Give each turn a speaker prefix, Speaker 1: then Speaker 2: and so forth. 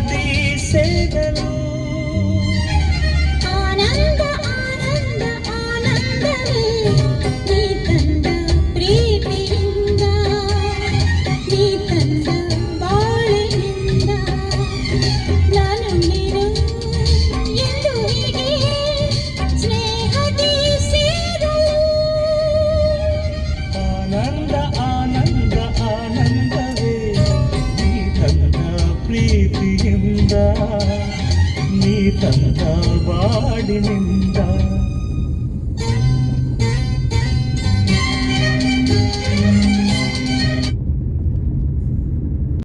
Speaker 1: ಸ್ನೇಹದಿ ಸೇರಲು
Speaker 2: ಆನಂದ ಆನಂದ ಆನಂದವೇ ನೀ ತಂದ ಪ್ರೀತಿಯಿಂದ ನೀ ತಂದ ಬಾಳಿನಿಂದ ನಾನು ನೀನು ಎಂದು ಹೀಗೆ ಸ್ನೇಹದಿ ಸೇರು
Speaker 1: ಆನಂದ ಆನಂದ ಆನಂದವೇ ನೀ ತಂದ ಪ್ರೀತಿಯಿಂದ ನೀ ತಂದ ಬಾಡಿನಿಂದ